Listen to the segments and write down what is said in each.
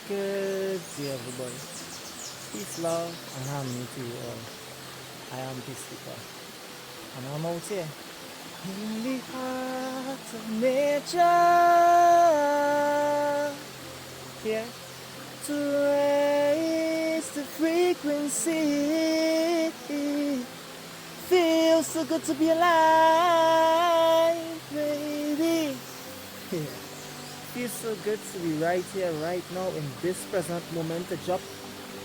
Good day, everybody. Peace, love, and harmony to you all. I am Peace Speaker, and I'm out here in the heart of nature. Here to raise the frequency. Feels so good to be alive, baby. Feels so good to be right here, right now, in this present moment to drop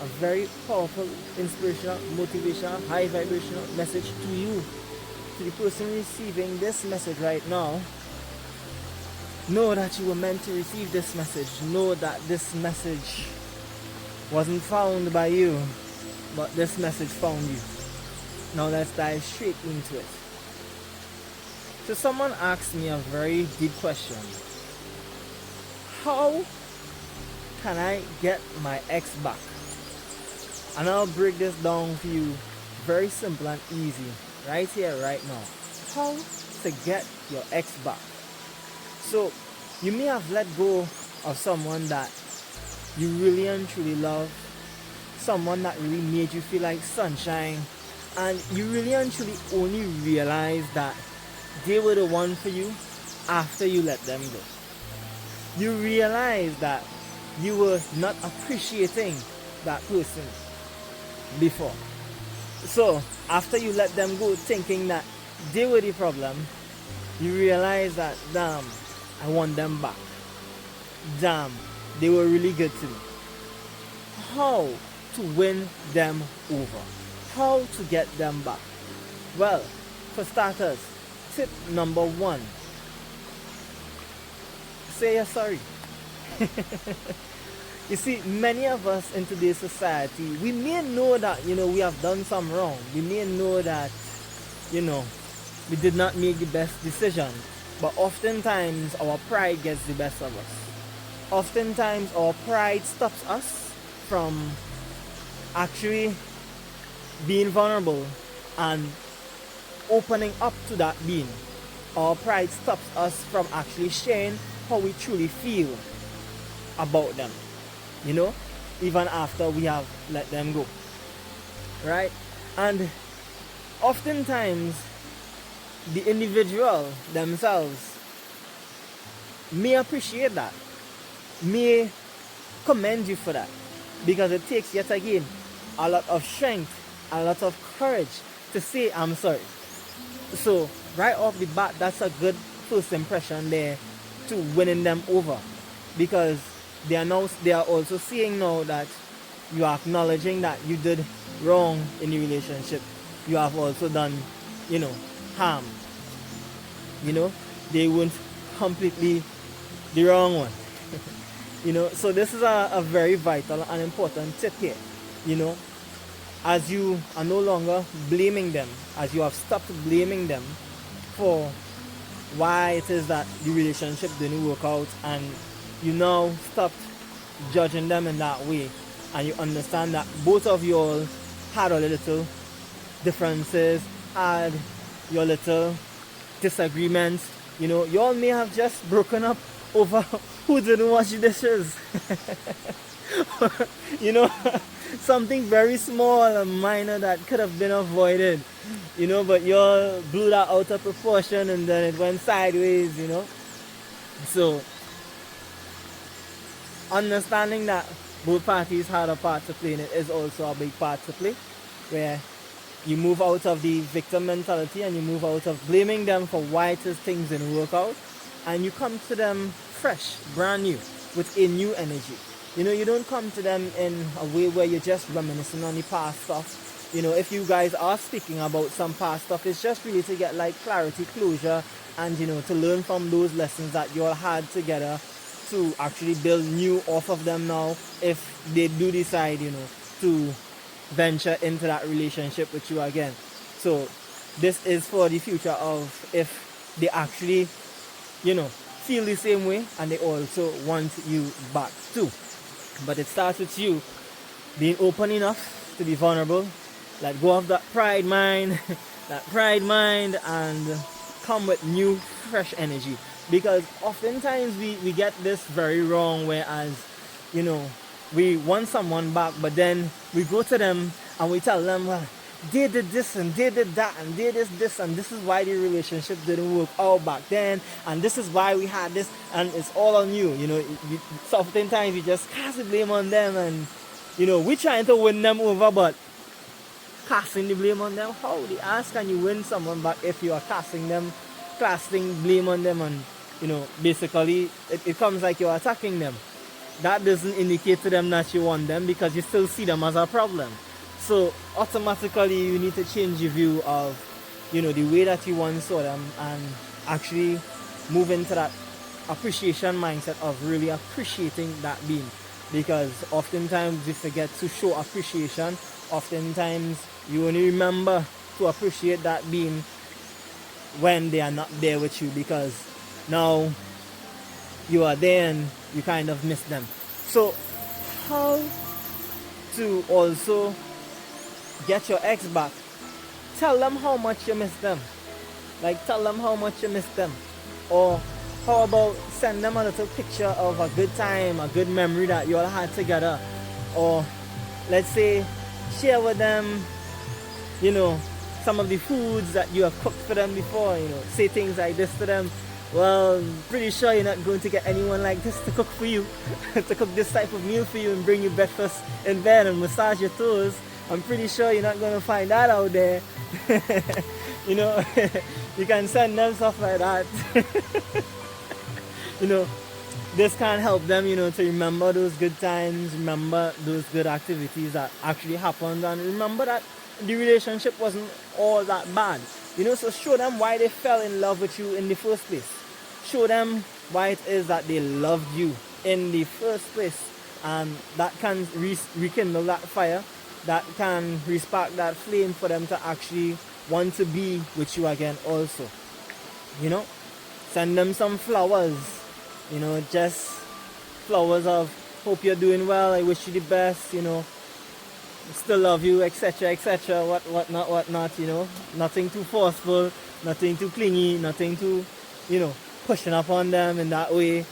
a very powerful, inspirational, motivational, high vibrational message to you, to the person receiving this message right now. Know that you were meant to receive this message. Know that this message wasn't found by you, but this message found you. Now let's dive straight into it. So someone asked me a very deep question. How can I get my ex back? And I'll break this down for you very simple and easy, right here, right now. How to get your ex back. So you may have let go of someone that you really and truly love, someone that really made you feel like sunshine, and you really and truly only realize that they were the one for you after you let them go. You realize that you were not appreciating that person before. So after you let them go thinking that they were the problem, you realize that, damn, I want them back. Damn, they were really good to me. How to win them over? How to get them back? Well, for starters, tip number 1. Say you're sorry. You see, many of us in today's society, we may know that, we have done some wrong. We may know that, we did not make the best decision. But oftentimes, our pride gets the best of us. Oftentimes, our pride stops us from actually being vulnerable and opening up to that being. Our pride stops us from actually sharing how we truly feel about them, even after we have let them go, right? And oftentimes the individual themselves may appreciate that, may commend you for that, because it takes, yet again, a lot of strength, a lot of courage to say I'm sorry. So right off the bat, that's a good first impression there to winning them over, because they are also seeing now that you are acknowledging that you did wrong in the relationship. You have also done, harm. They weren't completely the wrong one. So this is a very vital and important tip here. As you are no longer blaming them, as you have stopped blaming them for why it is that the relationship didn't work out, and you now stopped judging them in that way, and you understand that both of you all had a little differences, had your little disagreements. You all may have just broken up over who didn't wash the dishes. Something very small and minor that could have been avoided, but you all blew that out of proportion and then it went sideways, So, understanding that both parties had a part to play in it is also a big part to play, where you move out of the victim mentality and you move out of blaming them for why it is things didn't work out, and you come to them fresh, brand new, with a new energy. You don't come to them in a way where you're just reminiscing on the past stuff. If you guys are speaking about some past stuff, it's just really to get like clarity, closure, and to learn from those lessons that you all had together, to actually build new off of them now, if they do decide, to venture into that relationship with you again. So this is for the future of if they actually, feel the same way and they also want you back too. But it starts with you being open enough to be vulnerable, let go of that pride mind, and come with new, fresh energy. Because oftentimes we get this very wrong, whereas, we want someone back, but then we go to them and we tell them, well, they did this and they did that and they did this and this is why the relationship didn't work out back then and this is why we had this and it's all on you. So oftentimes you just cast the blame on them and we're trying to win them over, but casting the blame on them, how the ass can you win someone back if you are casting blame on them and basically it comes like you're attacking them. That doesn't indicate to them that you want them because you still see them as a problem. So automatically you need to change your view of the way that you once saw them and actually move into that appreciation mindset of really appreciating that being, because oftentimes we forget to show appreciation. Oftentimes you only remember to appreciate that being when they are not there with you, because now you are there and you kind of miss them. So how to also get your ex back? Tell them how much you miss them. Tell them how much you miss them. Or how about send them a little picture of a good time, a good memory that you all had together. Or let's say share with them some of the foods that you have cooked for them before. Say things like this to them. Well, pretty sure you're not going to get anyone like this to cook for you, to cook this type of meal for you and bring you breakfast in bed and massage your toes. I'm pretty sure you're not going to find that out there. You can send them stuff like that. This can help them, to remember those good times, remember those good activities that actually happened, and remember that the relationship wasn't all that bad. So show them why they fell in love with you in the first place. Show them why it is that they loved you in the first place. And that can rekindle that fire. That can respark that flame for them to actually want to be with you again also. Send them some flowers. Just flowers of hope you're doing well, I wish you the best, still love you, etc., etc., whatnot, nothing too forceful, nothing too clingy, nothing too, pushing up on them in that way.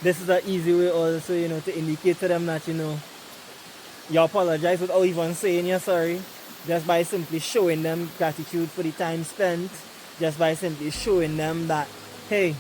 This is an easy way also, to indicate to them that, you apologize without even saying you're sorry, just by simply showing them gratitude for the time spent, just by simply showing them that, hey,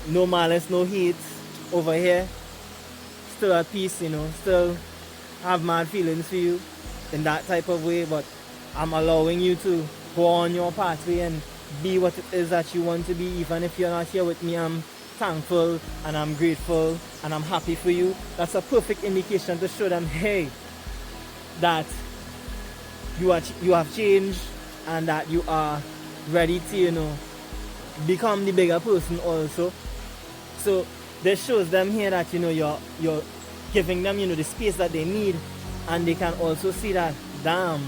no malice, no hate over here, still at peace, still have mad feelings for you in that type of way, but I'm allowing you to go on your pathway and be what it is that you want to be. Even if you're not here with me, I'm thankful and I'm grateful and I'm happy for you. That's a perfect indication to show them, hey, that you have changed and that you are ready to, become the bigger person also. So this shows them here that, you're giving them, the space that they need, and they can also see that, damn,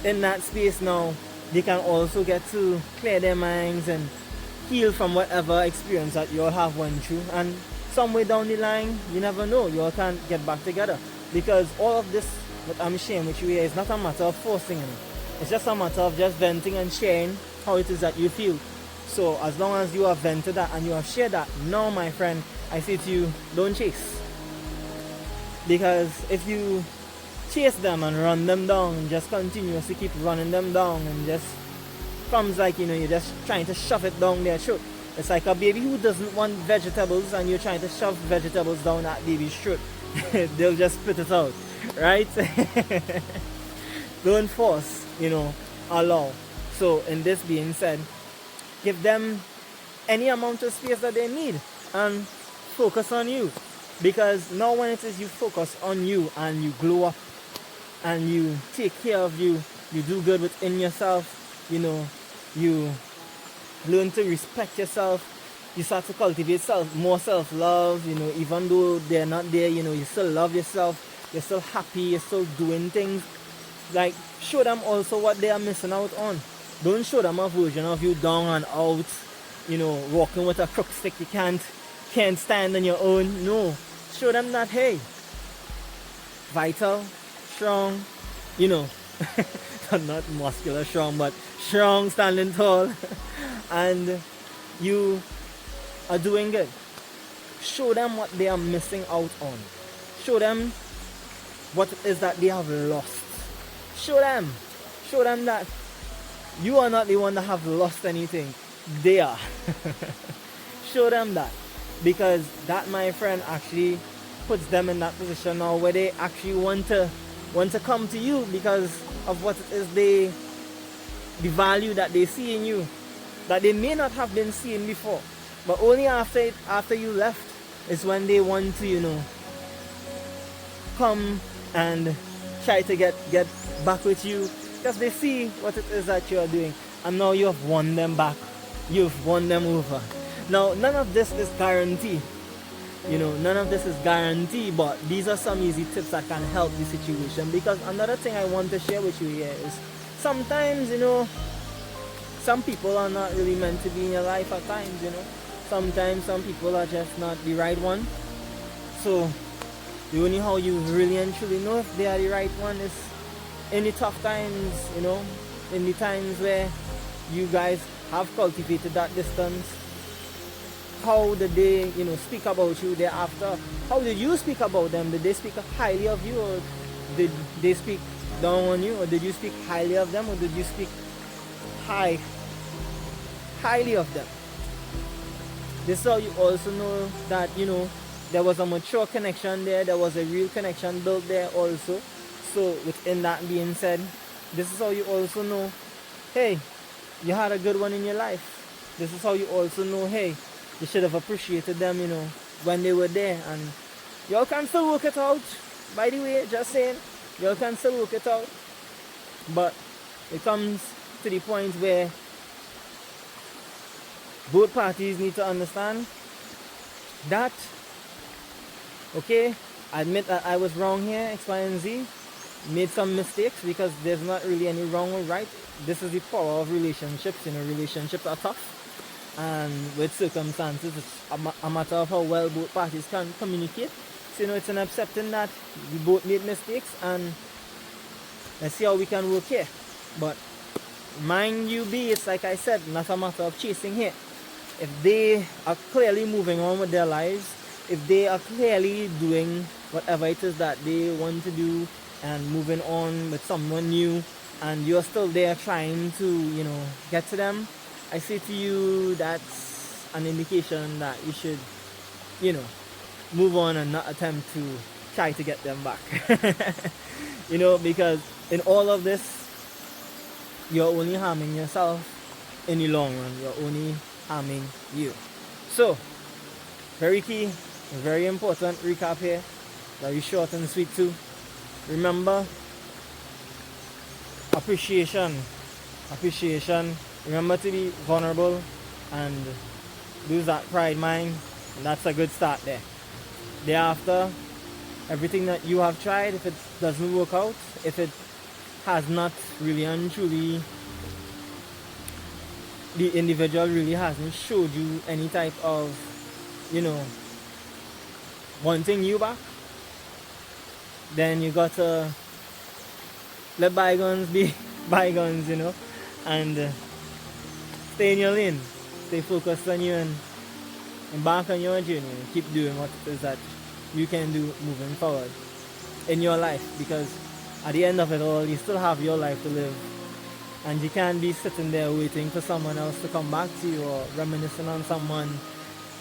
in that space now, they can also get to clear their minds and heal from whatever experience that you all have went through. And somewhere down the line, you never know, you all can get back together. Because all of this, what I'm sharing with you here, is not a matter of forcing it. It's just a matter of just venting and sharing how it is that you feel. So as long as you have vented that and you have shared that, now my friend, I say to you, don't chase. Because if you chase them and run them down and just continuously keep running them down, and just comes like, you're just trying to shove it down their throat. It's like a baby who doesn't want vegetables and you're trying to shove vegetables down that baby's throat. They'll just spit it out, right? Don't force, allow. So in this being said, give them any amount of space that they need and focus on you. Because now when it is you focus on you and you glow up and you take care of you, you do good within yourself, you learn to respect yourself, you start to cultivate more self-love, even though they're not there, you still love yourself, you're still happy, you're still doing things. Like, show them also what they are missing out on. Don't show them a version of you down and out, walking with a crook stick you can't stand on your own. No. Show them that, hey, vital, strong, not muscular strong, but strong, standing tall, and you are doing good. Show them what they are missing out on. Show them what it is that they have lost. Show them. Show them that you are not the one that have lost anything. They are. Show them that. Because that, my friend, actually puts them in that position now where they actually want to come to you because of what it is the value that they see in you, that they may not have been seeing before. But only after you left is when they want to, come and try to get back with you, because they see what it is that you are doing, and now you have won them back. You've won them over. Now, none of this is guaranteed. None of this is guaranteed, but these are some easy tips that can help the situation. Because another thing I want to share with you here is sometimes, some people are not really meant to be in your life at times, Sometimes some people are just not the right one. So the only how you really and truly know if they are the right one is in the tough times, in the times where you guys have cultivated that distance. How did they, speak about you thereafter? How did you speak about them? Did they speak highly of you, or did they speak down on you, or did you speak highly of them, or did you speak highly of them? This is how you also know that, there was a mature connection there. There was a real connection built there also. So within that being said, this is how you also know, hey, you had a good one in your life. This is how you also know, hey, you should have appreciated them, when they were there. And y'all can still work it out. By the way, just saying, y'all can still work it out. But it comes to the point where both parties need to understand that, okay, I admit that I was wrong here, X, Y, and Z. Made some mistakes, because there's not really any wrong or right. This is the power of relationships. Relationships are tough. And with circumstances, it's a matter of how well both parties can communicate. So, it's an accepting that we both made mistakes, and let's see how we can work here. But mind you be, it's like I said, not a matter of chasing here. If they are clearly moving on with their lives, if they are clearly doing whatever it is that they want to do and moving on with someone new, and you're still there trying to, get to them, I say to you, that's an indication that you should, move on and not attempt to try to get them back. Because in all of this, you're only harming yourself in the long run. You're only harming you. So, very key, very important recap here. Very short and sweet too. Remember, appreciation. Remember to be vulnerable and lose that pride mind. And that's a good start there. Thereafter, everything that you have tried, if it doesn't work out, if it has not really and truly, the individual really hasn't showed you any type of, wanting you back, then you gotta let bygones be bygones, and stay in your lane, stay focused on you, and embark on your journey and keep doing what it is that you can do moving forward in your life. Because at the end of it all, you still have your life to live, and you can't be sitting there waiting for someone else to come back to you, or reminiscing on someone,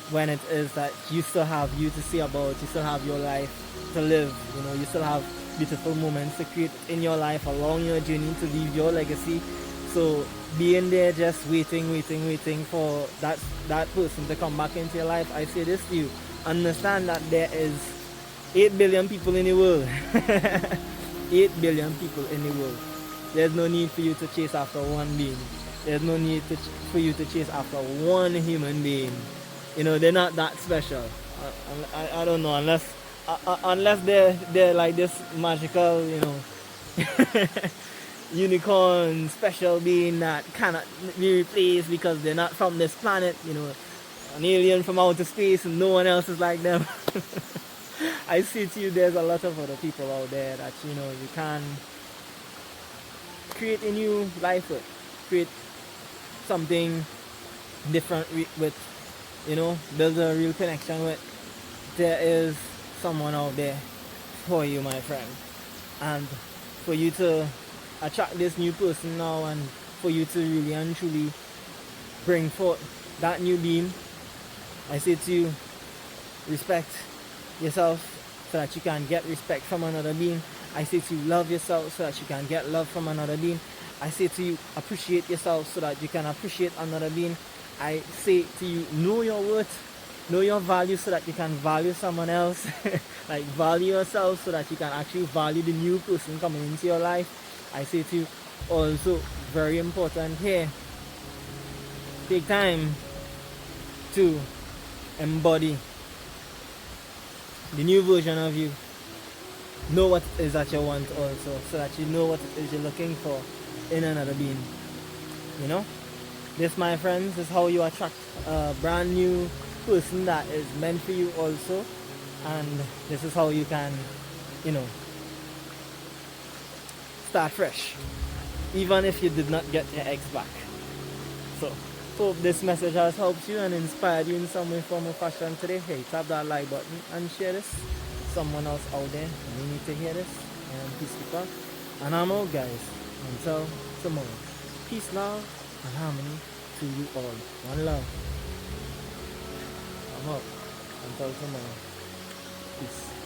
when it is that you still have you to see about, you still have your life to live, you still have beautiful moments to create in your life along your journey to leave your legacy. So being there just waiting for that person to come back into your life, I say this to you, understand that there is 8 billion people in the world. 8 billion people in the world. There's no need for you to chase after one being. There's no need for you to chase after one human being. They're not that special. I don't know, unless they're like this magical, unicorn special being that cannot be replaced because they're not from this planet, an alien from outer space and no one else is like them. I see to you, there's a lot of other people out there that, you can create a new life with, create something different with, build a real connection with, there is someone out there for you, my friend. And for you to attract this new person now, and for you to really and truly bring forth that new being, I say to you, respect yourself so that you can get respect from another being. I say to you, love yourself so that you can get love from another being. I say to you, appreciate yourself so that you can appreciate another being. I say to you, know your worth, know your value so that you can value someone else. Like, value yourself so that you can actually value the new person coming into your life. I say to you, also, very important here, take time to embody the new version of you. Know what it is that you want also, so that you know what it is you're looking for in another being. You know, this, my friends, is how you attract a brand new person that is meant for you also. And this is how you can, you know, start fresh, even if you did not get your ex back. So hope this message has helped you and inspired you in some way, form, or fashion today. Hey, tap that like button and share this. Someone else out there may need to hear this. And peace with God. And I'm out, guys. Until tomorrow. Peace, love, and harmony to you all. One love. I'm out. Until tomorrow. Peace.